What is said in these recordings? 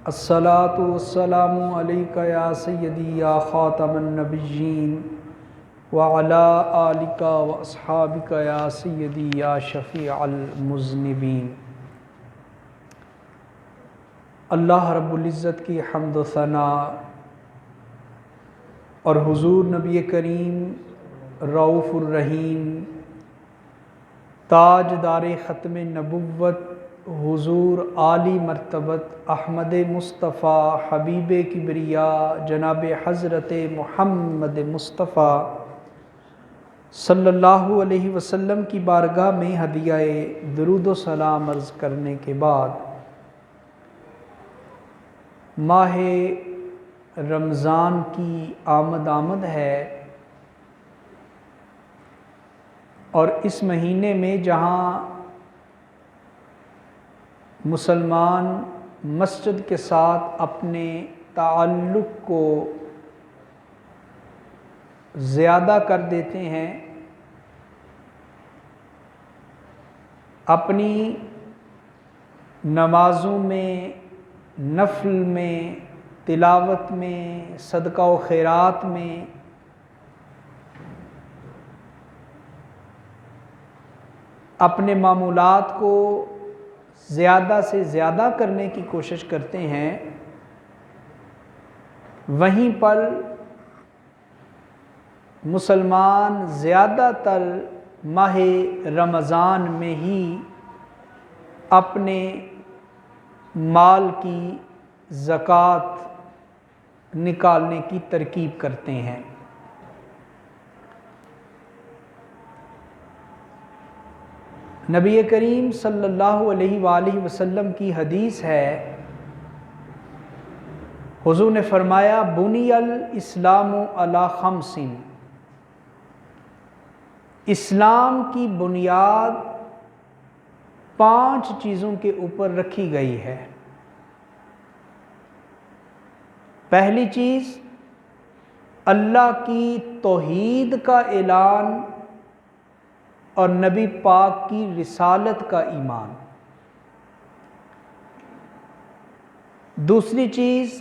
الصلاۃ والسلام علیک یا سیدی یا خاتم النبیین وعلی آلک واصحابک یا سیدی یا شفیع المذنبین۔ اللہ رب العزت کی حمد و ثنا اور حضور نبی کریم رؤوف الرحیم تاجدار ختم نبوت حضور عالی مرتبت احمد مصطفیٰ حبیب کبریا جناب حضرت محمد مصطفیٰ صلی اللہ علیہ وسلم کی بارگاہ میں ہدیہ درود و سلام عرض کرنے کے بعد ماہ رمضان کی آمد ہے، اور اس مہینے میں جہاں مسلمان مسجد کے ساتھ اپنے تعلق کو زیادہ کر دیتے ہیں، اپنی نمازوں میں، نفل میں، تلاوت میں، صدقہ و خیرات میں اپنے معمولات کو زیادہ سے زیادہ کرنے کی کوشش کرتے ہیں، وہیں پر مسلمان زیادہ تر ماہ رمضان میں ہی اپنے مال کی زکوٰۃ نکالنے کی ترکیب کرتے ہیں۔ نبی کریم صلی اللہ علیہ وآلہ وسلم کی حدیث ہے، حضور نے فرمایا بنی الاسلام علی خمس، اسلام کی بنیاد 5 چیزوں کے اوپر رکھی گئی ہے۔ پہلی چیز اللہ کی توحید کا اعلان اور نبی پاک کی رسالت کا ایمان۔ دوسری چیز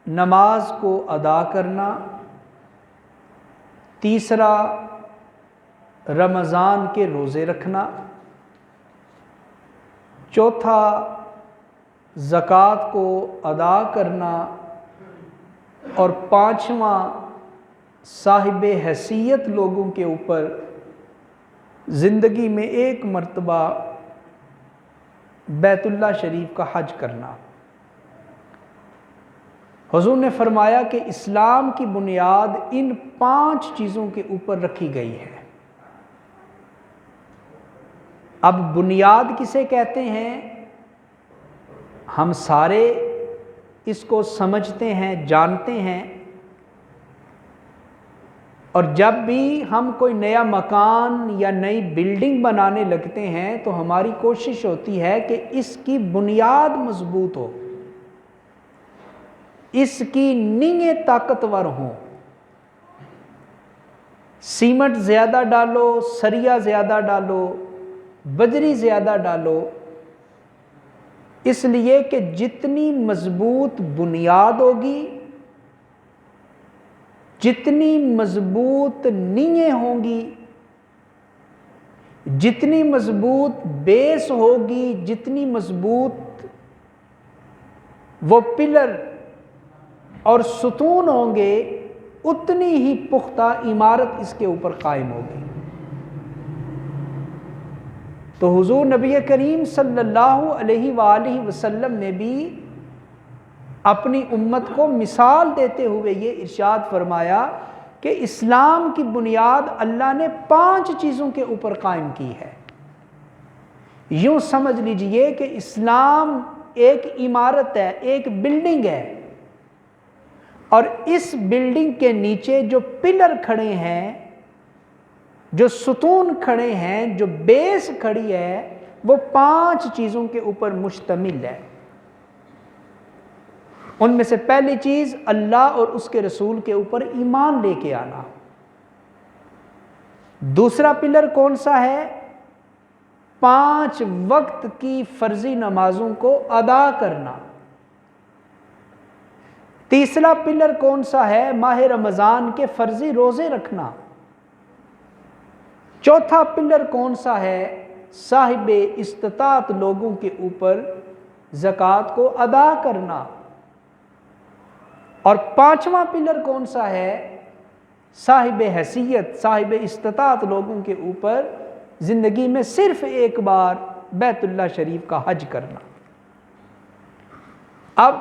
نماز کو ادا کرنا۔ تیسرا رمضان کے روزے رکھنا۔ چوتھا زکوٰۃ کو ادا کرنا، اور پانچواں صاحب حیثیت لوگوں کے اوپر زندگی میں ایک مرتبہ بیت اللہ شریف کا حج کرنا۔ حضور نے فرمایا کہ اسلام کی بنیاد ان 5 چیزوں کے اوپر رکھی گئی ہے۔ اب بنیاد کسے کہتے ہیں؟ ہم سارے اس کو سمجھتے ہیں، جانتے ہیں، اور جب بھی ہم کوئی نیا مکان یا نئی بلڈنگ بنانے لگتے ہیں تو ہماری کوشش ہوتی ہے کہ اس کی بنیاد مضبوط ہو، اس کی نیندیں طاقتور ہوں۔ سیمنٹ زیادہ ڈالو، سریا زیادہ ڈالو، بجری زیادہ ڈالو، اس لیے کہ جتنی مضبوط بنیاد ہوگی، جتنی مضبوط نیندیں ہوں گی، جتنی مضبوط بیس ہوگی، جتنی مضبوط وہ پلر اور ستون ہوں گے، اتنی ہی پختہ عمارت اس کے اوپر قائم ہوگی۔ تو حضور نبی کریم صلی اللہ علیہ وآلہ وسلم نے بھی اپنی امت کو مثال دیتے ہوئے یہ ارشاد فرمایا کہ اسلام کی بنیاد اللہ نے 5 چیزوں کے اوپر قائم کی ہے۔ یوں سمجھ لیجئے کہ اسلام ایک عمارت ہے، ایک بلڈنگ ہے، اور اس بلڈنگ کے نیچے جو پلر کھڑے ہیں، جو ستون کھڑے ہیں، جو بیس کھڑی ہے، وہ 5 چیزوں کے اوپر مشتمل ہے۔ ان میں سے پہلی چیز اللہ اور اس کے رسول کے اوپر ایمان لے کے آنا۔ دوسرا پلر کون سا ہے؟ 5 وقت کی فرضی نمازوں کو ادا کرنا۔ تیسرا پلر کون سا ہے؟ ماہ رمضان کے فرضی روزے رکھنا۔ چوتھا پلر کون سا ہے؟ صاحب استطاعت لوگوں کے اوپر زکوٰۃ کو ادا کرنا۔ اور پانچواں پلر کون سا ہے؟ صاحب حیثیت، صاحب استطاعت لوگوں کے اوپر زندگی میں صرف ایک بار بیت اللہ شریف کا حج کرنا۔ اب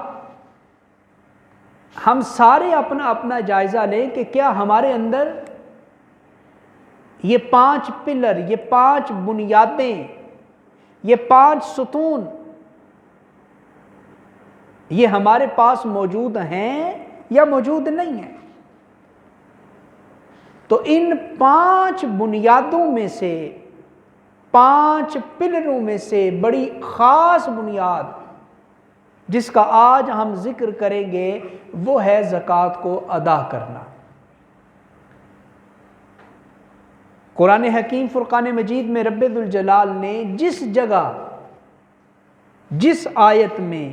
ہم سارے اپنا اپنا جائزہ لیں کہ کیا ہمارے اندر یہ 5 پلر، یہ 5 بنیادیں، یہ 5 ستون، یہ ہمارے پاس موجود ہیں یا موجود نہیں ہیں؟ تو ان 5 بنیادوں میں سے، 5 پلروں میں سے بڑی خاص بنیاد جس کا آج ہم ذکر کریں گے وہ ہے زکوٰۃ کو ادا کرنا۔ قرآن حکیم فرقان مجید میں رب ذوالجلال نے جس جگہ، جس آیت میں،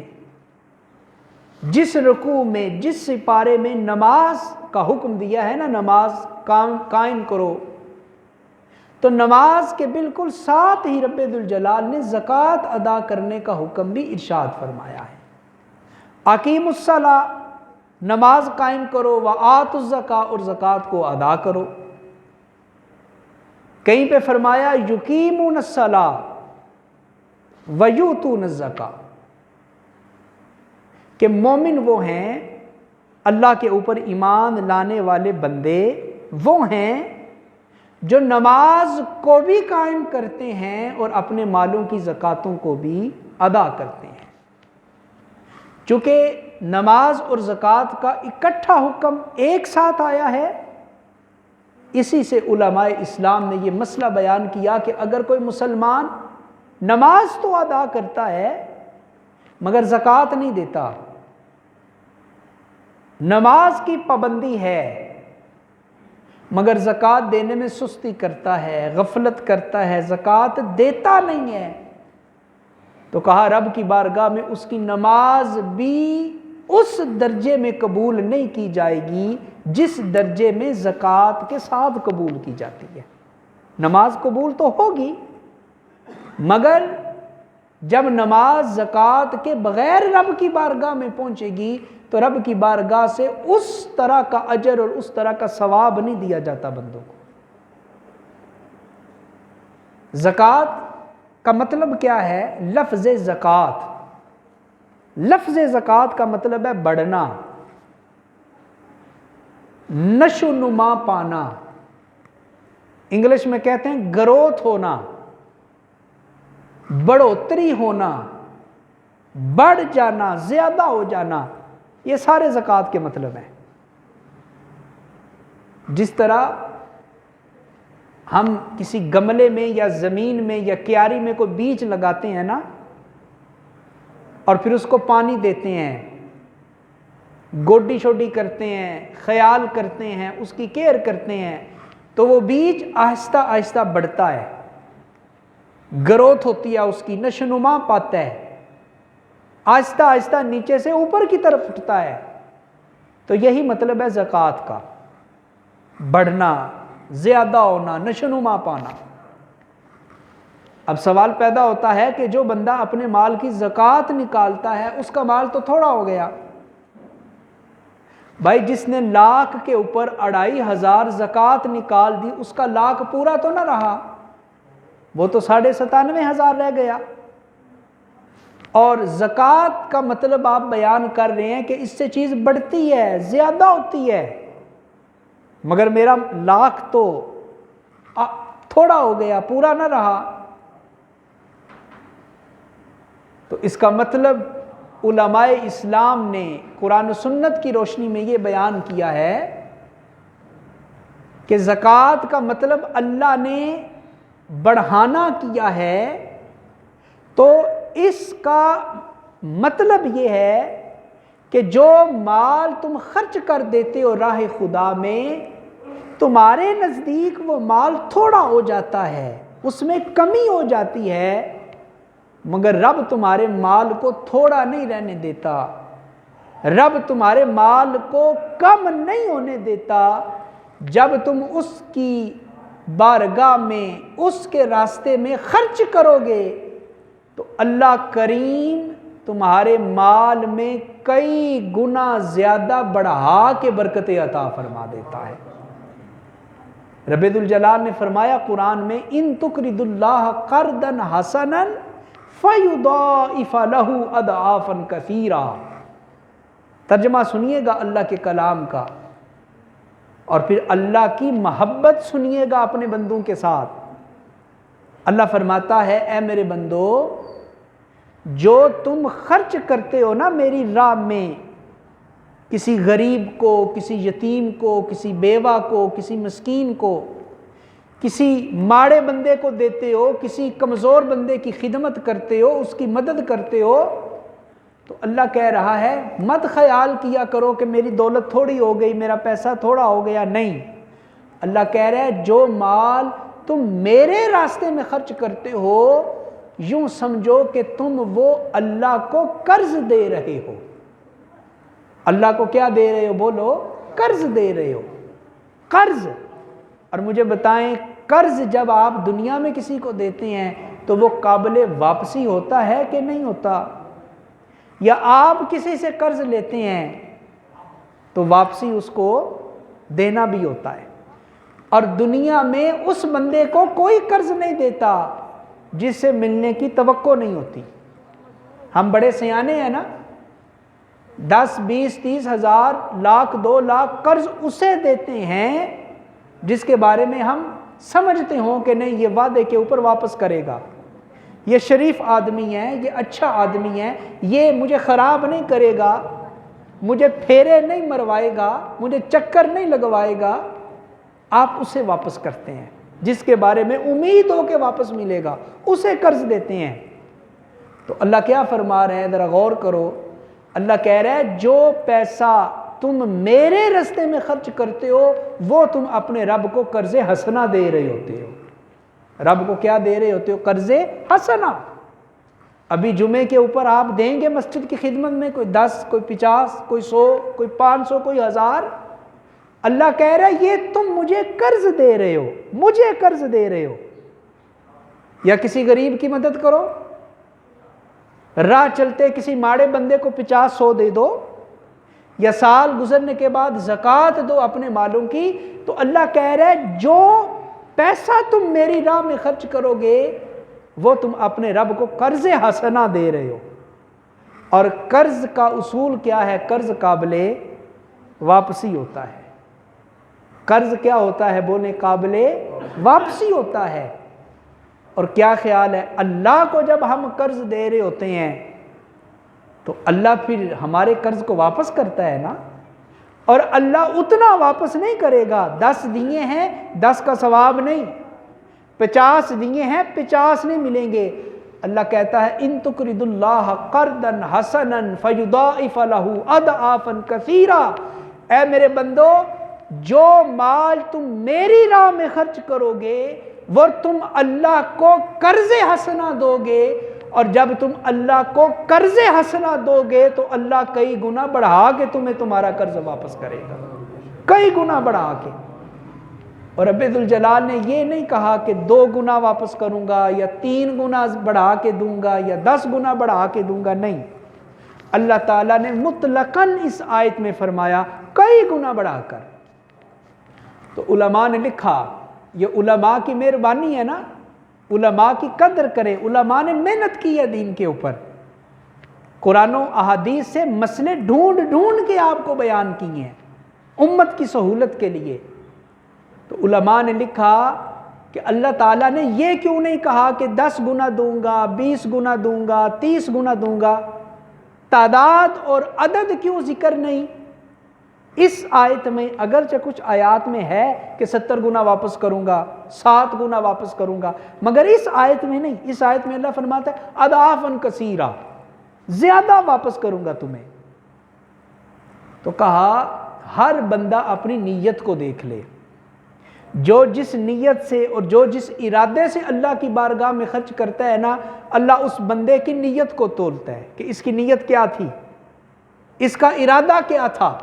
جس رکوع میں، جس سپارے میں نماز کا حکم دیا ہے نا، نماز قائم کرو، تو نماز کے بالکل ساتھ ہی رب ذوالجلال نے زکوٰۃ ادا کرنے کا حکم بھی ارشاد فرمایا ہے۔ اقیم الصلاۃ، نماز قائم کرو، وآتوا الزکاۃ، اور زکوٰۃ کو ادا کرو۔ کہیں پہ فرمایا یقیمون الصلاۃ ویؤتون الزکاۃ، کہ مومن وہ ہیں، اللہ کے اوپر ایمان لانے والے بندے وہ ہیں جو نماز کو بھی قائم کرتے ہیں اور اپنے مالوں کی زکاتوں کو بھی ادا کرتے ہیں۔ چونکہ نماز اور زکوٰۃ کا اکٹھا حکم ایک ساتھ آیا ہے، اسی سے علماء اسلام نے یہ مسئلہ بیان کیا کہ اگر کوئی مسلمان نماز تو ادا کرتا ہے مگر زکوٰۃ نہیں دیتا، نماز کی پابندی ہے مگر زکوٰۃ دینے میں سستی کرتا ہے، غفلت کرتا ہے، زکوٰۃ دیتا نہیں ہے، تو کہا رب کی بارگاہ میں اس کی نماز بھی اس درجے میں قبول نہیں کی جائے گی جس درجے میں زکوٰۃ کے ساتھ قبول کی جاتی ہے۔ نماز قبول تو ہوگی مگر جب نماز زکوٰۃ کے بغیر رب کی بارگاہ میں پہنچے گی تو رب کی بارگاہ سے اس طرح کا اجر اور اس طرح کا ثواب نہیں دیا جاتا بندوں کو۔ زکوٰۃ کا مطلب کیا ہے؟ لفظ زکوٰۃ، لفظ زکوٰۃ کا مطلب ہے بڑھنا، نشو و نما پانا، انگلش میں کہتے ہیں گروتھ ہونا، بڑھوتری ہونا، بڑھ جانا، زیادہ ہو جانا، یہ سارے زکوٰۃ کے مطلب ہیں۔ جس طرح ہم کسی گملے میں یا زمین میں یا کیاری میں کوئی بیج لگاتے ہیں نا، اور پھر اس کو پانی دیتے ہیں، گوڈی شوڈی کرتے ہیں، خیال کرتے ہیں، اس کی کیئر کرتے ہیں، تو وہ بیج آہستہ آہستہ بڑھتا ہے، گروتھ ہوتی ہے، اس کی نشو و نما پاتا ہے، آہستہ آہستہ نیچے سے اوپر کی طرف اٹھتا ہے۔ تو یہی مطلب ہے زکوٰۃ کا، بڑھنا، زیادہ ہونا، نشو و نما پانا۔ اب سوال پیدا ہوتا ہے کہ جو بندہ اپنے مال کی زکوٰۃ نکالتا ہے اس کا مال تو تھوڑا ہو گیا۔ بھائی جس نے 1,00,000 کے اوپر 2,500 زکوٰۃ نکال دی اس کا 1,00,000 پورا تو نہ رہا، وہ تو 97,500 رہ گیا۔ اور زکوٰۃ کا مطلب آپ بیان کر رہے ہیں کہ اس سے چیز بڑھتی ہے، زیادہ ہوتی ہے، مگر میرا 1,00,000 تو تھوڑا ہو گیا، پورا نہ رہا۔ تو اس کا مطلب علماء اسلام نے قرآن و سنت کی روشنی میں یہ بیان کیا ہے کہ زکوٰۃ کا مطلب اللہ نے بڑھانا کیا ہے، تو اس کا مطلب یہ ہے کہ جو مال تم خرچ کر دیتے ہو راہ خدا میں، تمہارے نزدیک وہ مال تھوڑا ہو جاتا ہے، اس میں کمی ہو جاتی ہے، مگر رب تمہارے مال کو تھوڑا نہیں رہنے دیتا، رب تمہارے مال کو کم نہیں ہونے دیتا جب تم اس کی بارگاہ میں اس کے راستے میں خرچ کرو گے تو اللہ کریم تمہارے مال میں کئی گنا زیادہ بڑھا کے برکتیں عطا فرما دیتا ہے۔ رب ذوالجلال نے فرمایا قرآن میں ان تقرض اللہ قرضا حسنا فیضاعف لہ اضعافا کثیرا۔ ترجمہ سنیے گا اللہ کے کلام کا اور پھر اللہ کی محبت سنیے گا اپنے بندوں کے ساتھ۔ اللہ فرماتا ہے اے میرے بندو، جو تم خرچ کرتے ہو نا میری راہ میں، کسی غریب کو، کسی یتیم کو، کسی بیوہ کو، کسی مسکین کو، کسی ماڑے بندے کو دیتے ہو، کسی کمزور بندے کی خدمت کرتے ہو، اس کی مدد کرتے ہو، تو اللہ کہہ رہا ہے مت خیال کیا کرو کہ میری دولت تھوڑی ہو گئی، میرا پیسہ تھوڑا ہو گیا، نہیں۔ اللہ کہہ رہا ہے جو مال تم میرے راستے میں خرچ کرتے ہو یوں سمجھو کہ تم وہ اللہ کو قرض دے رہے ہو۔ اللہ کو کیا دے رہے ہو؟ بولو، قرض دے رہے ہو، قرض۔ اور مجھے بتائیں قرض جب آپ دنیا میں کسی کو دیتے ہیں تو وہ قابل واپسی ہوتا ہے کہ نہیں ہوتا؟ یا آپ کسی سے قرض لیتے ہیں تو واپسی اس کو دینا بھی ہوتا ہے۔ اور دنیا میں اس بندے کو کوئی قرض نہیں دیتا جس سے ملنے کی توقع نہیں ہوتی۔ ہم بڑے سیانے ہیں نا، 10 20 30 ہزار، لاکھ 2 لاکھ قرض اسے دیتے ہیں جس کے بارے میں ہم سمجھتے ہوں کہ نہیں یہ وعدے کے اوپر واپس کرے گا، یہ شریف آدمی ہے، یہ اچھا آدمی ہے، یہ مجھے خراب نہیں کرے گا، مجھے پھیرے نہیں مروائے گا، مجھے چکر نہیں لگوائے گا، آپ اسے واپس کرتے ہیں جس کے بارے میں امید ہو کہ واپس ملے گا، اسے قرض دیتے ہیں۔ تو اللہ کیا فرما رہے ہیں ذرا غور کرو، اللہ کہہ رہا ہے جو پیسہ تم میرے راستے میں خرچ کرتے ہو وہ تم اپنے رب کو قرض حسنہ دے رہے ہوتے ہو۔ رب کو کیا دے رہے ہوتے ہو؟ قرض حسنہ۔ ابھی جمعے کے اوپر آپ دیں گے مسجد کی خدمت میں کوئی 10، کوئی 50، کوئی 100، کوئی 500، کوئی 1000۔ اللہ کہہ رہا ہے یہ تم مجھے قرض دے رہے ہو، مجھے قرض دے رہے ہو۔ یا کسی غریب کی مدد کرو، راہ چلتے کسی ماڑے بندے کو 50-100 دے دو، یا سال گزرنے کے بعد زکوٰۃ دو اپنے مالوں کی، تو اللہ کہہ رہا ہے جو پیسہ تم میری راہ میں خرچ کرو گے وہ تم اپنے رب کو قرض حسنہ دے رہے ہو۔ اور قرض کا اصول کیا ہے؟ قرض قابل واپسی ہوتا ہے۔ قرض کیا ہوتا ہے؟ بولے قابل واپسی ہوتا ہے۔ اور کیا خیال ہے اللہ کو جب ہم قرض دے رہے ہوتے ہیں تو اللہ پھر ہمارے قرض کو واپس کرتا ہے نا، اور اللہ اتنا واپس نہیں کرے گا۔ 10 دیے ہیں 10 کا ثواب نہیں، 50 دیے ہیں 50 نہیں ملیں گے۔ اللہ کہتا ہے ان تقرضوا اللہ قرضا حسنا فیضاعف لہ اضعافا کثیرا۔ اے میرے بندو، جو مال تم میری راہ میں خرچ کرو گے وہ تم اللہ کو قرض حسنہ دو گے، اور جب تم اللہ کو قرض حسنہ دو گے تو اللہ کئی گنا بڑھا کے تمہیں تمہارا قرض واپس کرے گا، کئی گنا بڑھا کے۔ اور رب ذوالجلال نے یہ نہیں کہا کہ 2 گنا واپس کروں گا یا 3 گنا بڑھا کے دوں گا یا 10 گنا بڑھا کے دوں گا، نہیں، اللہ تعالیٰ نے مطلقاً اس آیت میں فرمایا کئی گنا بڑھا کر۔ تو علماء نے لکھا، یہ علماء کی مہربانی ہے نا، علماء کی قدر کریں، علماء نے محنت کی ہے دین کے اوپر، قرآن و احادیث سے مسئلے ڈھونڈ ڈھونڈ کے آپ کو بیان کیے ہیں امت کی سہولت کے لیے۔ تو علماء نے لکھا کہ اللہ تعالیٰ نے یہ کیوں نہیں کہا کہ 10 گنا دوں گا، 20 گنا دوں گا، 30 گنا دوں گا، تعداد اور عدد کیوں ذکر نہیں؟ اس آیت میں اگرچہ کچھ آیات میں ہے کہ 70 گنا واپس کروں گا، 7 گنا واپس کروں گا، مگر اس آیت میں نہیں۔ اس آیت میں اللہ فرماتا ہے اضعافا کثیرا، زیادہ واپس کروں گا تمہیں۔ تو کہا ہر بندہ اپنی نیت کو دیکھ لے، جو جس نیت سے اور جو جس ارادے سے اللہ کی بارگاہ میں خرچ کرتا ہے نا، اللہ اس بندے کی نیت کو تولتا ہے کہ اس کی نیت کیا تھی، اس کا ارادہ کیا تھا؟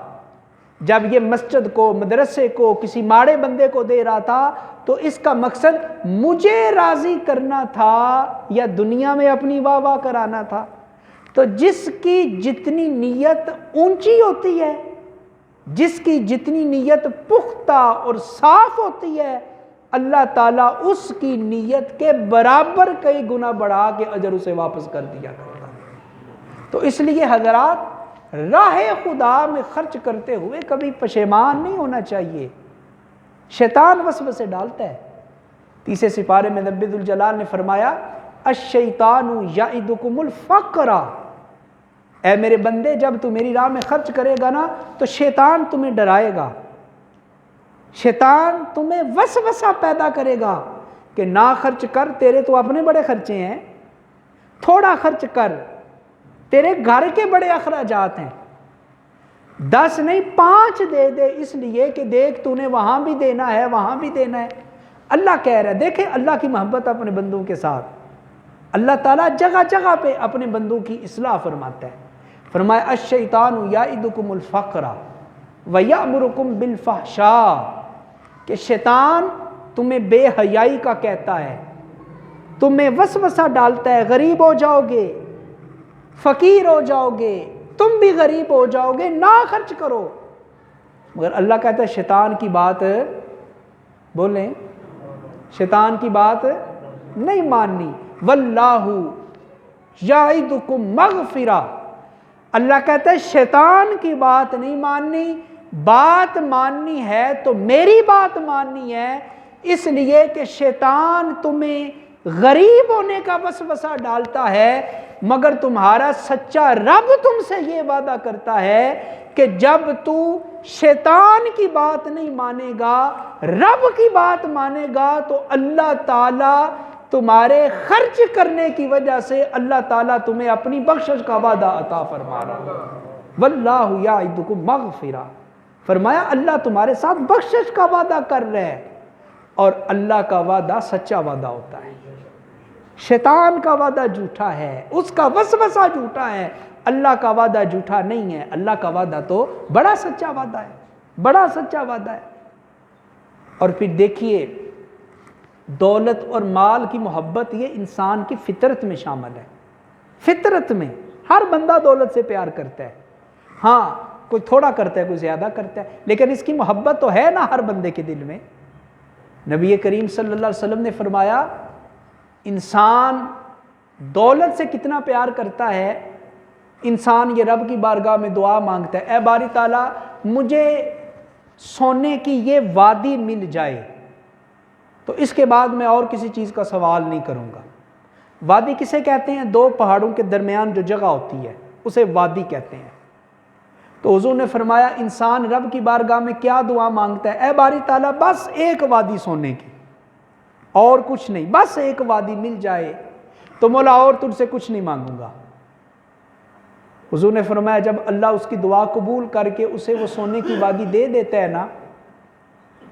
جب یہ مسجد کو، مدرسے کو کسی ماڑے بندے کو دے رہا تھا تو اس کا مقصد مجھے راضی کرنا تھا یا دنیا میں اپنی واہ واہ کرانا تھا؟ تو جس کی جتنی نیت اونچی ہوتی ہے، جس کی جتنی نیت پختہ اور صاف ہوتی ہے، اللہ تعالیٰ اس کی نیت کے برابر کئی گنا بڑھا کے اجر اسے واپس کر دیا کرتا ہے۔ تو اس لیے حضرات، راہ خدا میں خرچ کرتے ہوئے کبھی پشیمان نہیں ہونا چاہیے۔ شیطان وسوسے ڈالتا ہے۔ تیسرے سپارے میں رب ذوالجلال نے فرمایا الشیطان یعدکم الفقر، اے میرے بندے جب تو میری راہ میں خرچ کرے گا نا تو شیطان تمہیں ڈرائے گا، شیطان تمہیں وسوسہ پیدا کرے گا کہ نہ خرچ کر، تیرے تو اپنے بڑے خرچے ہیں، تھوڑا خرچ کر، تیرے گھر کے بڑے اخراجات ہیں، 10 نہیں 5 دے دے، اس لیے کہ دیکھ تو نے وہاں بھی دینا ہے وہاں بھی دینا ہے۔ اللہ کہہ رہا ہے، دیکھیں اللہ کی محبت اپنے بندوں کے ساتھ، اللہ تعالیٰ جگہ جگہ پہ اپنے بندوں کی اصلاح فرماتا ہے۔ فرمایا الشیطان یعدکم الفقر ویأمرکم بالفحشاء، کہ شیطان تمہیں بے حیائی کا کہتا ہے، تمہیں وسوسہ ڈالتا ہے، غریب ہو جاؤ گے، فقیر ہو جاؤ گے، تم بھی غریب ہو جاؤ گے، نہ خرچ کرو۔ مگر اللہ کہتا ہے شیطان کی بات بولیں، شیطان کی بات نہیں ماننی۔ واللہ یعدکم مغفرہ، اللہ کہتا ہے شیطان کی بات نہیں ماننی، بات ماننی ہے تو میری بات ماننی ہے، اس لیے کہ شیطان تمہیں غریب ہونے کا وسوسہ ڈالتا ہے، مگر تمہارا سچا رب تم سے یہ وعدہ کرتا ہے کہ جب تو شیطان کی بات نہیں مانے گا، رب کی بات مانے گا، تو اللہ تعالیٰ تمہارے خرچ کرنے کی وجہ سے اللہ تعالیٰ تمہیں اپنی بخشش کا وعدہ عطا فرما رہا ہے۔ واللہ یعدکم مغفرہ، فرمایا اللہ تمہارے ساتھ بخشش کا وعدہ کر رہے ہیں، اور اللہ کا وعدہ سچا وعدہ ہوتا ہے، شیطان کا وعدہ جھوٹا ہے، اس کا وسوسہ جھوٹا ہے، اللہ کا وعدہ جھوٹا نہیں ہے، اللہ کا وعدہ تو بڑا سچا وعدہ ہے، بڑا سچا وعدہ ہے۔ اور پھر دیکھیے دولت اور مال کی محبت یہ انسان کی فطرت میں شامل ہے، فطرت میں ہر بندہ دولت سے پیار کرتا ہے، ہاں کوئی تھوڑا کرتا ہے کوئی زیادہ کرتا ہے، لیکن اس کی محبت تو ہے نا ہر بندے کے دل میں۔ نبی کریم صلی اللہ علیہ وسلم نے فرمایا انسان دولت سے کتنا پیار کرتا ہے، انسان یہ رب کی بارگاہ میں دعا مانگتا ہے، اے باری تعالیٰ مجھے سونے کی یہ وادی مل جائے تو اس کے بعد میں اور کسی چیز کا سوال نہیں کروں گا۔ وادی کسے کہتے ہیں؟ 2 پہاڑوں کے درمیان جو جگہ ہوتی ہے اسے وادی کہتے ہیں۔ تو حضور نے فرمایا انسان رب کی بارگاہ میں کیا دعا مانگتا ہے؟ اے باری تعالیٰ بس ایک وادی سونے کی، اور کچھ نہیں، بس ایک وادی مل جائے تو مولا اور تجھ سے کچھ نہیں مانگوں گا۔ حضور نے فرمایا جب اللہ اس کی دعا قبول کر کے اسے وہ سونے کی وادی دے دیتا ہے نا،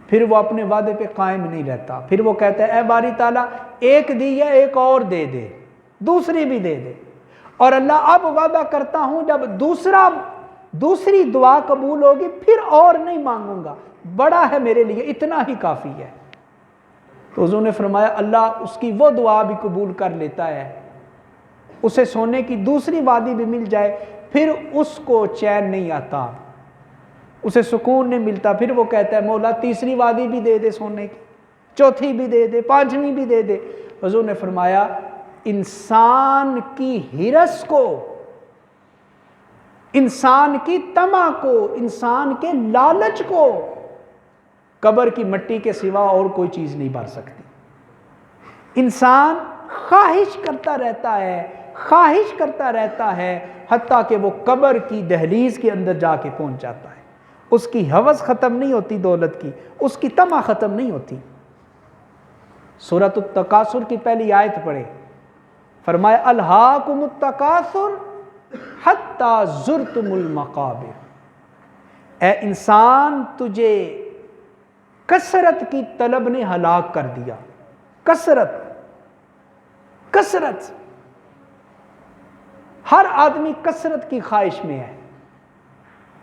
پھر وہ اپنے وعدے پہ قائم نہیں رہتا، پھر وہ کہتا ہے اے باری تعالیٰ ایک دی ہے ایک اور دے دے، دوسری بھی دے دے، اور اللہ اب وعدہ کرتا ہوں جب دوسری دعا قبول ہوگی پھر اور نہیں مانگوں گا، بڑا ہے میرے لیے، اتنا ہی کافی ہے۔ تو حضور نے فرمایا اللہ اس کی وہ دعا بھی قبول کر لیتا ہے، اسے سونے کی دوسری وادی بھی مل جائے پھر اس کو چین نہیں آتا، اسے سکون نہیں ملتا، پھر وہ کہتا ہے مولا تیسری وادی بھی دے دے سونے کی، چوتھی بھی دے دے، 5ویں بھی دے دے۔ حضور نے فرمایا انسان کی ہرس کو، انسان کی طمع کو، انسان کے لالچ کو قبر کی مٹی کے سوا اور کوئی چیز نہیں بھر سکتی۔ انسان خواہش کرتا رہتا ہے، خواہش کرتا رہتا ہے، حتیٰ کہ وہ قبر کی دہلیز کے اندر جا کے پہنچ جاتا ہے، اس کی ہوس ختم نہیں ہوتی دولت کی، اس کی طمع ختم نہیں ہوتی۔ سورۃ التکاثر کی پہلی آیت پڑھے، فرمایا الہاکم التکاثر حتی زرتم المقابر، اے انسان تجھے کثرت کی طلب نے ہلاک کر دیا، کثرت، ہر آدمی کثرت کی خواہش میں ہے،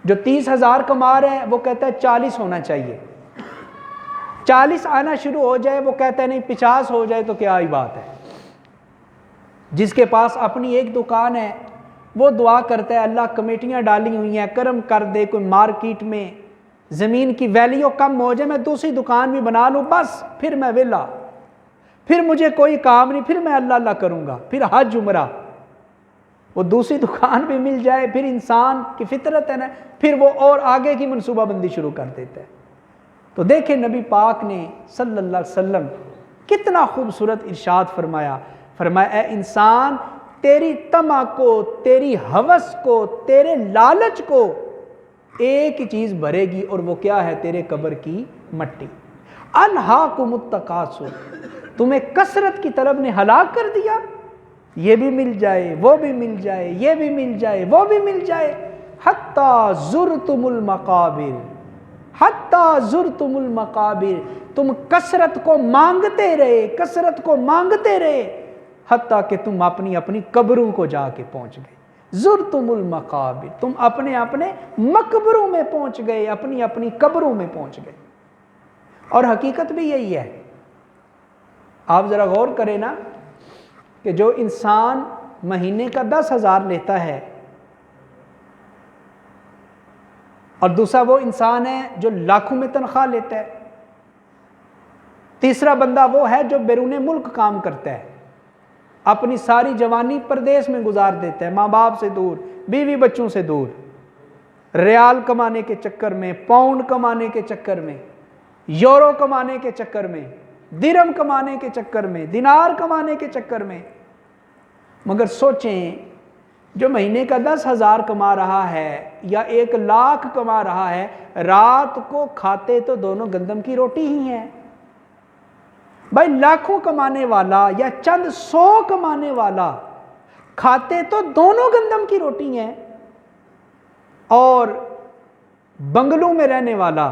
جو 30,000 کما رہا ہے وہ کہتا ہے 40 ہونا چاہیے، 40 آنا شروع ہو جائے وہ کہتا ہے نہیں 50 ہو جائے تو کیا ہی بات ہے۔ جس کے پاس اپنی ایک دکان ہے وہ دعا کرتا ہے اللہ کمیٹیاں ڈالی ہوئی ہیں کرم کر دے، کوئی مارکیٹ میں زمین کی ویلیو کم ہو جائے میں دوسری دکان بھی بنا لوں، بس پھر میں ویلا، پھر مجھے کوئی کام نہیں، پھر میں اللہ اللہ کروں گا، پھر حج عمرہ، وہ دوسری دکان بھی مل جائے، پھر انسان کی فطرت ہے نا، پھر وہ اور آگے کی منصوبہ بندی شروع کر دیتا ہے۔ تو دیکھیں نبی پاک نے صلی اللہ علیہ وسلم کتنا خوبصورت ارشاد فرمایا، فرمایا اے انسان تیری طمع کو، تیری ہوس کو، تیرے لالچ کو ایک ہی چیز بھرے گی، اور وہ کیا ہے؟ تیرے قبر کی مٹی۔ الہاکم التکاثر، تمہیں کثرت کی طلب نے ہلاک کر دیا، یہ بھی مل جائے وہ بھی مل جائے، یہ بھی مل جائے وہ بھی مل جائے، حتیٰ زرتم المقابر، حتیٰ زرتم المقابر، تم کثرت کو مانگتے رہے، کثرت کو مانگتے رہے، حتیٰ کہ تم اپنی اپنی قبروں کو جا کے پہنچ گئے۔ زرتم المقابر، تم اپنے اپنے مقبروں میں پہنچ گئے، اپنی اپنی قبروں میں پہنچ گئے۔ اور حقیقت بھی یہی ہے، آپ ذرا غور کریں نا کہ جو انسان مہینے کا 10,000 لیتا ہے اور دوسرا وہ انسان ہے جو لاکھوں میں تنخواہ لیتا ہے، تیسرا بندہ وہ ہے جو بیرون ملک کام کرتا ہے، اپنی ساری جوانی پردیس میں گزار دیتا ہے، ماں باپ سے دور، بیوی بچوں سے دور، ریال کمانے کے چکر میں، پاؤنڈ کمانے کے چکر میں، یورو کمانے کے چکر میں، درہم کمانے کے چکر میں، دینار کمانے کے چکر میں۔ مگر سوچیں جو مہینے کا 10,000 کما رہا ہے یا 1,00,000 کما رہا ہے، رات کو کھاتے تو دونوں گندم کی روٹی ہی ہیں۔ بھائی لاکھوں کمانے والا یا چند 100 کمانے والا کھاتے تو دونوں گندم کی روٹی ہیں، اور بنگلوں میں رہنے والا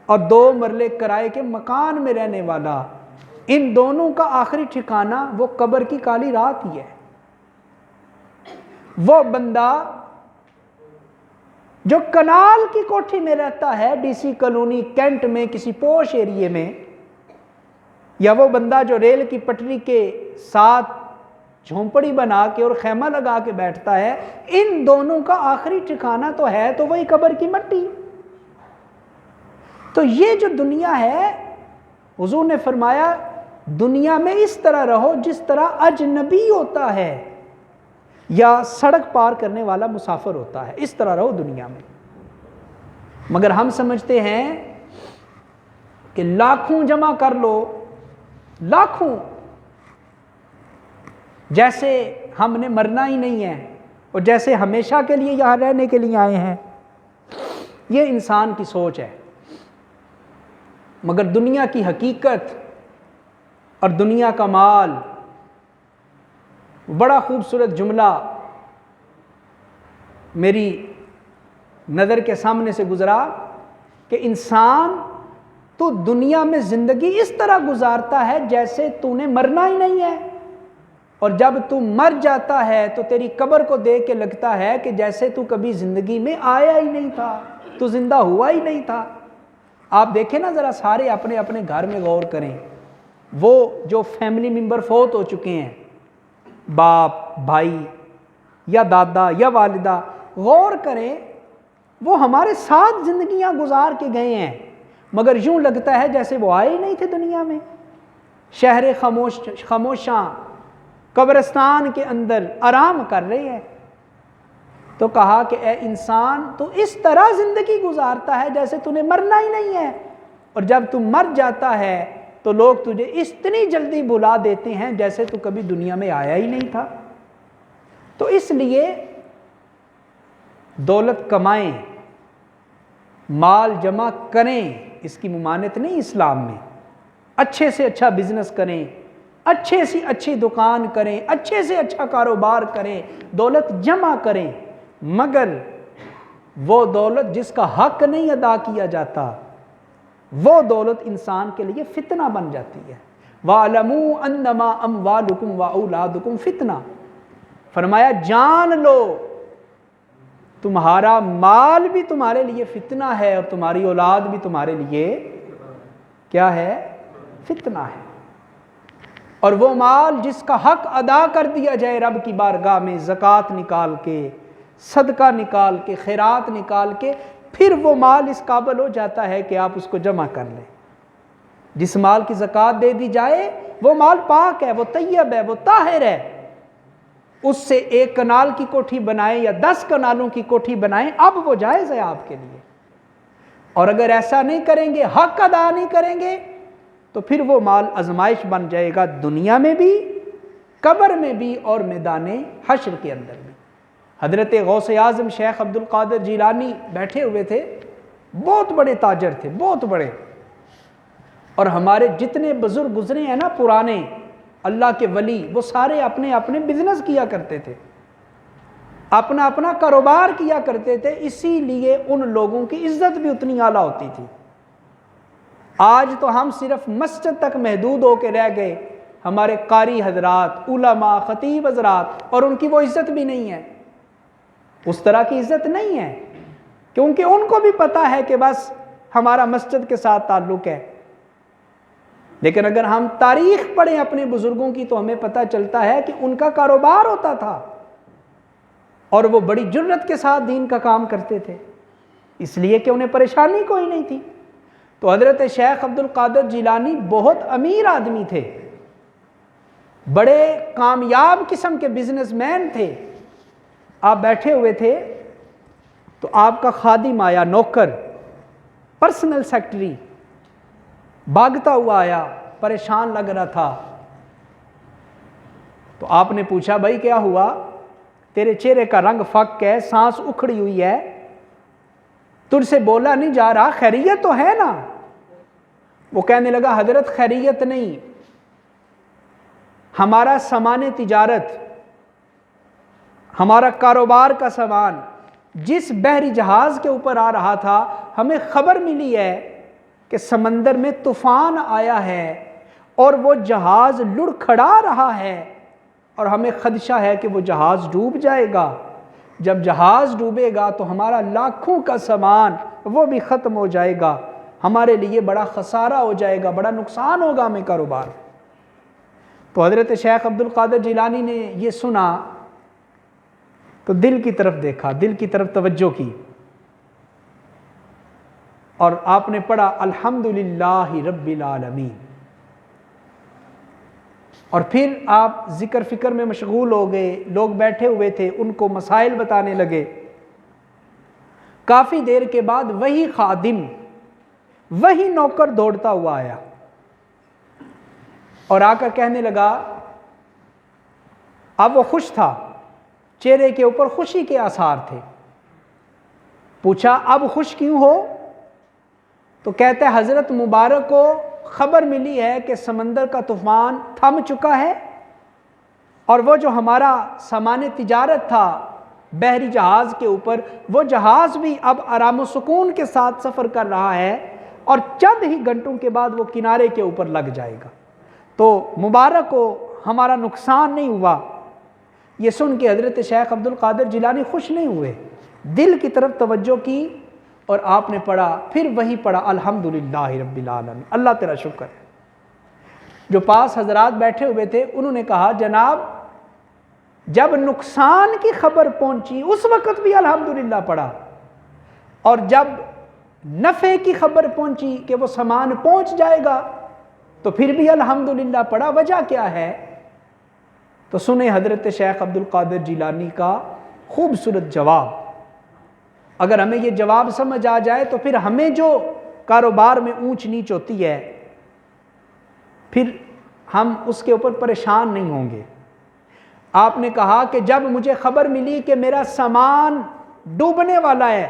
اور 2 مرلے کرائے کے مکان میں رہنے والا، ان دونوں کا آخری ٹھکانہ وہ قبر کی کالی رات ہی ہے۔ وہ بندہ جو کنال کی کوٹھی میں رہتا ہے ڈی سی کالونی کینٹ میں کسی پوش ایریے میں، یا وہ بندہ جو ریل کی پٹری کے ساتھ جھونپڑی بنا کے اور خیمہ لگا کے بیٹھتا ہے، ان دونوں کا آخری ٹھکانہ تو ہے تو وہی قبر کی مٹی۔ تو یہ جو دنیا ہے، حضور نے فرمایا دنیا میں اس طرح رہو جس طرح اجنبی ہوتا ہے یا سڑک پار کرنے والا مسافر ہوتا ہے، اس طرح رہو دنیا میں۔ مگر ہم سمجھتے ہیں کہ لاکھوں جمع کر لو، لاکھوں، جیسے ہم نے مرنا ہی نہیں ہے اور جیسے ہمیشہ کے لیے یہاں رہنے کے لیے آئے ہیں۔ یہ انسان کی سوچ ہے۔ مگر دنیا کی حقیقت اور دنیا کا مال، بڑا خوبصورت جملہ میری نظر کے سامنے سے گزرا کہ انسان تو دنیا میں زندگی اس طرح گزارتا ہے جیسے تو نے مرنا ہی نہیں ہے، اور جب تو مر جاتا ہے تو تیری قبر کو دیکھ کے لگتا ہے کہ جیسے تو کبھی زندگی میں آیا ہی نہیں تھا، تو زندہ ہوا ہی نہیں تھا۔ آپ دیکھیں نا ذرا، سارے اپنے اپنے گھر میں غور کریں، وہ جو فیملی ممبر فوت ہو چکے ہیں، باپ، بھائی یا دادا یا والدہ، غور کریں وہ ہمارے ساتھ زندگیاں گزار کے گئے ہیں، مگر یوں لگتا ہے جیسے وہ آئے ہی نہیں تھے دنیا میں۔ شہر خاموشاں قبرستان کے اندر آرام کر رہے ہیں۔ تو کہا کہ اے انسان تو اس طرح زندگی گزارتا ہے جیسے تو نے مرنا ہی نہیں ہے، اور جب تو مر جاتا ہے تو لوگ تجھے اتنی جلدی بھلا دیتے ہیں جیسے تو کبھی دنیا میں آیا ہی نہیں تھا۔ تو اس لیے دولت کمائیں، مال جمع کریں، اس کی ممانعت نہیں اسلام میں۔ اچھے سے اچھا بزنس کریں، اچھے سے اچھی دکان کریں، اچھے سے اچھا کاروبار کریں، دولت جمع کریں، مگر وہ دولت جس کا حق نہیں ادا کیا جاتا، وہ دولت انسان کے لیے فتنہ بن جاتی ہے۔ وَاعْلَمُوا أَنَّمَا أَمْوَالُكُمْ وَأَوْلَادُكُمْ فِتْنَةٌ، فرمایا جان لو تمہارا مال بھی تمہارے لیے فتنہ ہے اور تمہاری اولاد بھی تمہارے لیے کیا ہے؟ فتنہ ہے۔ اور وہ مال جس کا حق ادا کر دیا جائے رب کی بارگاہ میں، زکوٰۃ نکال کے، صدقہ نکال کے، خیرات نکال کے، پھر وہ مال اس قابل ہو جاتا ہے کہ آپ اس کو جمع کر لیں۔ جس مال کی زکوٰۃ دے دی جائے وہ مال پاک ہے، وہ طیب ہے، وہ طاہر ہے، اس سے 1 کنال کی کوٹھی بنائیں یا 10 کنالوں کی کوٹھی بنائیں، اب وہ جائز ہے آپ کے لیے۔ اور اگر ایسا نہیں کریں گے، حق ادا نہیں کریں گے، تو پھر وہ مال آزمائش بن جائے گا، دنیا میں بھی، قبر میں بھی، اور میدان حشر کے اندر بھی۔ حضرت غوث اعظم شیخ عبد القادر جیلانی بیٹھے ہوئے تھے، بہت بڑے تاجر تھے، بہت بڑے، اور ہمارے جتنے بزرگ گزرے ہیں نا پرانے اللہ کے ولی، وہ سارے اپنے اپنے بزنس کیا کرتے تھے، اپنا اپنا کاروبار کیا کرتے تھے، اسی لیے ان لوگوں کی عزت بھی اتنی اعلیٰ ہوتی تھی۔ آج تو ہم صرف مسجد تک محدود ہو کے رہ گئے، ہمارے قاری حضرات، علماء، خطیب حضرات، اور ان کی وہ عزت بھی نہیں ہے، اس طرح کی عزت نہیں ہے، کیونکہ ان کو بھی پتہ ہے کہ بس ہمارا مسجد کے ساتھ تعلق ہے۔ لیکن اگر ہم تاریخ پڑھیں اپنے بزرگوں کی تو ہمیں پتہ چلتا ہے کہ ان کا کاروبار ہوتا تھا اور وہ بڑی جرت کے ساتھ دین کا کام کرتے تھے، اس لیے کہ انہیں پریشانی کوئی نہیں تھی۔ تو حضرت شیخ عبد القادر جیلانی بہت امیر آدمی تھے، بڑے کامیاب قسم کے بزنس مین تھے۔ آپ بیٹھے ہوئے تھے تو آپ کا خادم آیا، نوکر، پرسنل سیکرٹری، بھاگتا ہوا آیا، پریشان لگ رہا تھا۔ تو آپ نے پوچھا بھائی کیا ہوا؟ تیرے چہرے کا رنگ فک ہے، سانس اکھڑی ہوئی ہے، تجھ سے بولا نہیں جا رہا، خیریت تو ہے نا؟ وہ کہنے لگا حضرت خیریت نہیں، ہمارا سامان تجارت، ہمارا کاروبار کا سامان جس بحری جہاز کے اوپر آ رہا تھا، ہمیں خبر ملی ہے کہ سمندر میں طوفان آیا ہے اور وہ جہاز لڑکھڑا رہا ہے، اور ہمیں خدشہ ہے کہ وہ جہاز ڈوب جائے گا۔ جب جہاز ڈوبے گا تو ہمارا لاکھوں کا سامان وہ بھی ختم ہو جائے گا، ہمارے لیے بڑا خسارہ ہو جائے گا، بڑا نقصان ہوگا ہمیں کاروبار۔ تو حضرت شیخ عبد القادر جیلانی نے یہ سنا تو دل کی طرف دیکھا، دل کی طرف توجہ کی، اور آپ نے پڑھا الحمدللہ رب العالمین، اور پھر آپ ذکر فکر میں مشغول ہو گئے۔ لوگ بیٹھے ہوئے تھے، ان کو مسائل بتانے لگے۔ کافی دیر کے بعد وہی خادم، وہی نوکر دوڑتا ہوا آیا اور آ کر کہنے لگا، اب وہ خوش تھا، چہرے کے اوپر خوشی کے آثار تھے۔ پوچھا اب خوش کیوں ہو؟ تو کہتا ہے حضرت مبارک کو خبر ملی ہے کہ سمندر کا طوفان تھم چکا ہے، اور وہ جو ہمارا سامان تجارت تھا بحری جہاز کے اوپر، وہ جہاز بھی اب آرام و سکون کے ساتھ سفر کر رہا ہے، اور چند ہی گھنٹوں کے بعد وہ کنارے کے اوپر لگ جائے گا، تو مبارک کو ہمارا نقصان نہیں ہوا۔ یہ سن کے حضرت شیخ عبد القادر جیلانی خوش نہیں ہوئے، دل کی طرف توجہ کی، اور آپ نے پڑھا، پھر وہی پڑھا الحمدللہ رب العالمین، اللہ تیرا شکر ہے۔ جو پاس حضرات بیٹھے ہوئے تھے انہوں نے کہا جناب جب نقصان کی خبر پہنچی اس وقت بھی الحمدللہ پڑھا، اور جب نفع کی خبر پہنچی کہ وہ سامان پہنچ جائے گا تو پھر بھی الحمدللہ پڑھا، وجہ کیا ہے؟ تو سنیں حضرت شیخ عبد القادر جیلانی کا خوبصورت جواب۔ اگر ہمیں یہ جواب سمجھ آ جائے تو پھر ہمیں جو کاروبار میں اونچ نیچ ہوتی ہے پھر ہم اس کے اوپر پریشان نہیں ہوں گے۔ آپ نے کہا کہ جب مجھے خبر ملی کہ میرا سامان ڈوبنے والا ہے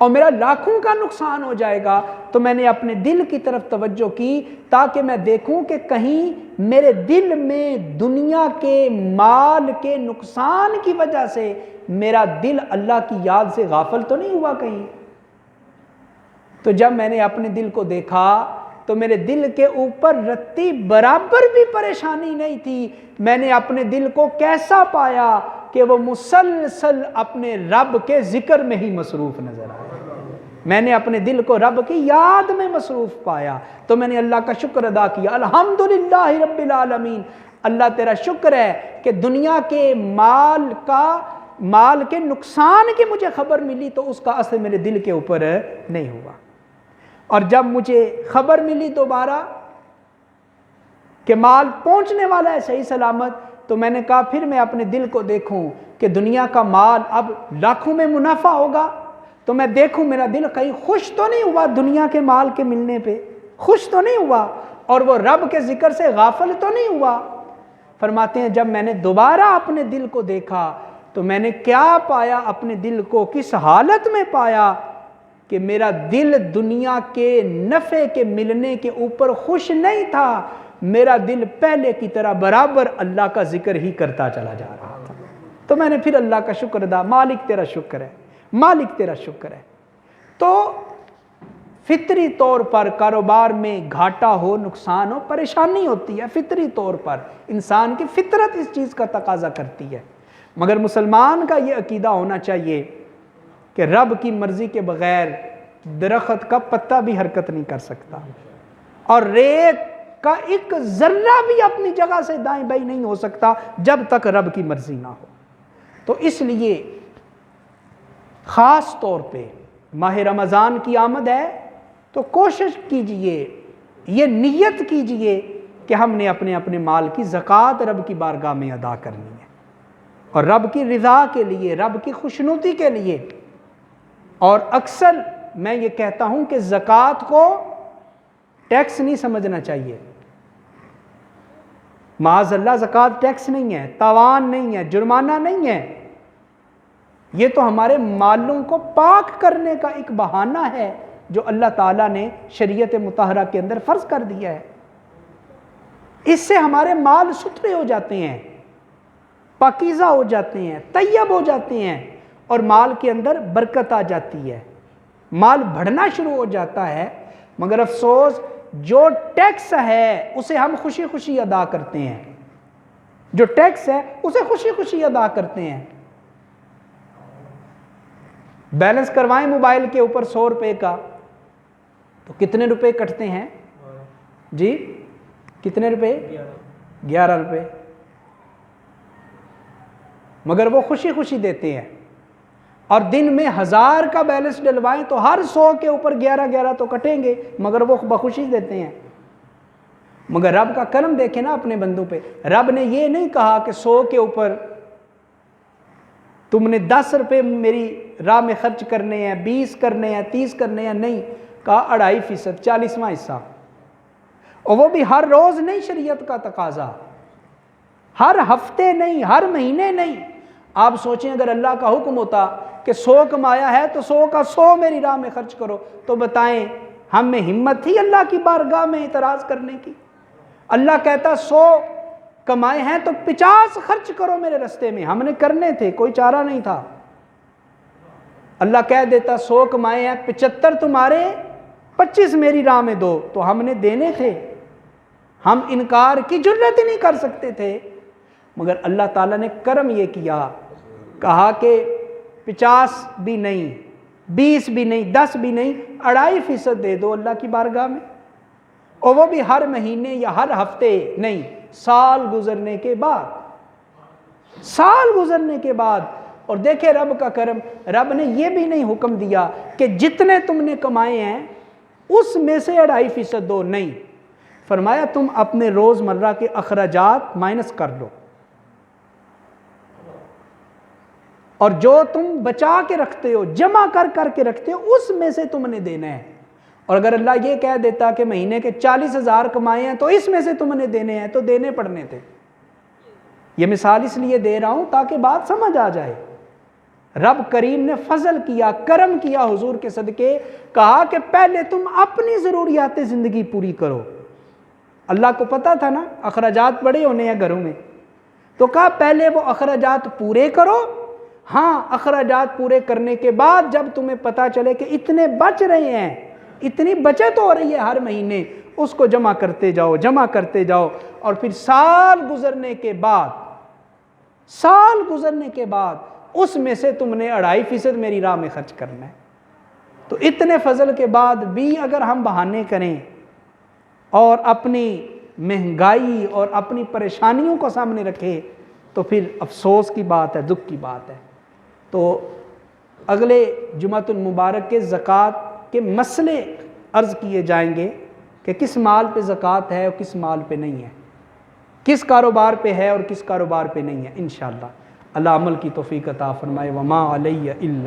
اور میرا لاکھوں کا نقصان ہو جائے گا تو میں نے اپنے دل کی طرف توجہ کی تاکہ میں دیکھوں کہ کہیں میرے دل میں دنیا کے مال کے نقصان کی وجہ سے میرا دل اللہ کی یاد سے غافل تو نہیں ہوا کہیں۔ تو جب میں نے اپنے دل کو دیکھا تو میرے دل کے اوپر رتی برابر بھی پریشانی نہیں تھی۔ میں نے اپنے دل کو کیسا پایا؟ کہ وہ مسلسل اپنے رب کے ذکر میں ہی مصروف نظر آئے۔ میں نے اپنے دل کو رب کی یاد میں مصروف پایا تو میں نے اللہ کا شکر ادا کیا، الحمدللہ رب العالمین، اللہ تیرا شکر ہے کہ دنیا کے مال کے نقصان کی مجھے خبر ملی تو اس کا اثر میرے دل کے اوپر نہیں ہوا، اور جب مجھے خبر ملی دوبارہ کہ مال پہنچنے والا ہے صحیح سلامت، تو میں نے کہا پھر میں اپنے دل کو دیکھوں کہ دنیا کا مال اب لاکھوں میں منافع ہوگا، تو میں دیکھوں میرا دل کہیں خوش تو نہیں ہوا دنیا کے مال کے ملنے پہ، خوش تو نہیں ہوا، اور وہ رب کے ذکر سے غافل تو نہیں ہوا۔ فرماتے ہیں جب میں نے دوبارہ اپنے دل کو دیکھا تو میں نے کیا پایا، اپنے دل کو کس حالت میں پایا کہ میرا دل دنیا کے نفع کے ملنے کے اوپر خوش نہیں تھا، میرا دل پہلے کی طرح برابر اللہ کا ذکر ہی کرتا چلا جا رہا تھا۔ تو میں نے پھر اللہ کا شکر ادا، مالک تیرا شکر ہے، مالک تیرا شکر ہے۔ تو فطری طور پر کاروبار میں گھاٹا ہو، نقصان ہو، پریشانی ہوتی ہے، فطری طور پر انسان کی فطرت اس چیز کا تقاضا کرتی ہے، مگر مسلمان کا یہ عقیدہ ہونا چاہیے کہ رب کی مرضی کے بغیر درخت کا پتا بھی حرکت نہیں کر سکتا، اور ریت کا ایک ذرہ بھی اپنی جگہ سے دائیں بائیں نہیں ہو سکتا جب تک رب کی مرضی نہ ہو۔ تو اس لیے خاص طور پہ ماہ رمضان کی آمد ہے تو کوشش کیجئے، یہ نیت کیجئے کہ ہم نے اپنے اپنے مال کی زکوٰۃ رب کی بارگاہ میں ادا کرنی ہے، اور رب کی رضا کے لیے، رب کی خوشنودی کے لیے۔ اور اکثر میں یہ کہتا ہوں کہ زکوٰۃ کو ٹیکس نہیں سمجھنا چاہیے، معاذ اللہ زکوٰۃ ٹیکس نہیں ہے، تاوان نہیں ہے، جرمانہ نہیں ہے، یہ تو ہمارے مالوں کو پاک کرنے کا ایک بہانہ ہے جو اللہ تعالیٰ نے شریعت مطہرہ کے اندر فرض کر دیا ہے۔ اس سے ہمارے مال ستھرے ہو جاتے ہیں، پاکیزہ ہو جاتے ہیں، طیب ہو جاتے ہیں، اور مال کے اندر برکت آ جاتی ہے، مال بڑھنا شروع ہو جاتا ہے۔ مگر افسوس جو ٹیکس ہے اسے ہم خوشی خوشی ادا کرتے ہیں، جو ٹیکس ہے اسے خوشی خوشی ادا کرتے ہیں۔ بیلنس کروائیں موبائل کے اوپر 100 روپے کا تو کتنے روپے کٹتے ہیں جی؟ کتنے روپے؟ 11 روپے، مگر وہ خوشی خوشی دیتے ہیں۔ اور دن میں 1000 کا بیلنس ڈلوائیں تو ہر 100 کے اوپر 11 تو کٹیں گے، مگر وہ بخوشی دیتے ہیں۔ مگر رب کا کرم دیکھیں نا اپنے بندوں پہ، رب نے یہ نہیں کہا کہ 100 کے اوپر تم نے 10 روپے میری راہ میں خرچ کرنے ہیں، 20 کرنے ہیں، 30 کرنے ہیں، نہیں کہا 2.5%، 40واں حصہ، اور وہ بھی ہر روز نہیں، شریعت کا تقاضا ہر ہفتے نہیں، ہر مہینے نہیں۔ آپ سوچیں اگر اللہ کا حکم ہوتا کہ 100 کمایا ہے تو 100 کا 100 میری راہ میں خرچ کرو، تو بتائیں ہم میں ہمت تھی اللہ کی بارگاہ میں اعتراض کرنے کی؟ اللہ کہتا 100 کمائے ہیں تو 50 خرچ کرو میرے رستے میں، ہم نے کرنے تھے، کوئی چارہ نہیں تھا۔ اللہ کہہ دیتا 100 کمائے ہیں، 75 تمہارے، 25 میری راہ میں دو، تو ہم نے دینے تھے، ہم انکار کی جرات ہی نہیں کر سکتے تھے۔ مگر اللہ تعالیٰ نے کرم یہ کیا، کہا کہ 50 بھی نہیں، 20 بھی نہیں، 10 بھی نہیں، 2.5% دے دو اللہ کی بارگاہ میں، اور وہ بھی ہر مہینے یا ہر ہفتے نہیں، سال گزرنے کے بعد، سال گزرنے کے بعد۔ اور دیکھیں رب کا کرم، رب نے یہ بھی نہیں حکم دیا کہ جتنے تم نے کمائے ہیں اس میں سے 2.5% دو، نہیں، فرمایا تم اپنے روزمرہ کے اخراجات مائنس کر لو، اور جو تم بچا کے رکھتے ہو، جمع کر کے رکھتے ہو، اس میں سے تم نے دینا ہے۔ اور اگر اللہ یہ کہہ دیتا کہ مہینے کے 40,000 کمائے ہیں تو اس میں سے تم نے دینے ہیں، تو دینے پڑنے تھے۔ یہ مثال اس لیے دے رہا ہوں تاکہ بات سمجھ آ جائے۔ رب کریم نے فضل کیا، کرم کیا حضور کے صدقے، کہا کہ پہلے تم اپنی ضروریات زندگی پوری کرو۔ اللہ کو پتا تھا نا اخراجات بڑے ہونے ہیں گھروں میں، تو کہا پہلے وہ اخراجات پورے کرو، ہاں اخراجات پورے کرنے کے بعد جب تمہیں پتا چلے کہ اتنے بچ رہے ہیں، اتنی بچت ہو رہی ہے ہر مہینے، اس کو جمع کرتے جاؤ، جمع کرتے جاؤ، اور پھر سال گزرنے کے بعد سال گزرنے کے بعد اس میں سے تم نے 2.5% میری راہ میں خرچ کرنا ہے۔ تو اتنے فضل کے بعد بھی اگر ہم بہانے کریں اور اپنی مہنگائی اور اپنی پریشانیوں کو سامنے رکھیں تو پھر افسوس کی بات ہے، دکھ کی بات ہے۔ تو اگلے جمعۃ المبارک کے زکوٰۃ کے مسئلے عرض کیے جائیں گے کہ کس مال پہ زکوٰۃ ہے اور کس مال پہ نہیں ہے، کس کاروبار پہ ہے اور کس کاروبار پہ نہیں ہے انشاءاللہ۔ اللہ عمل کی توفیق عطا فرمائے۔ وما علیہ الا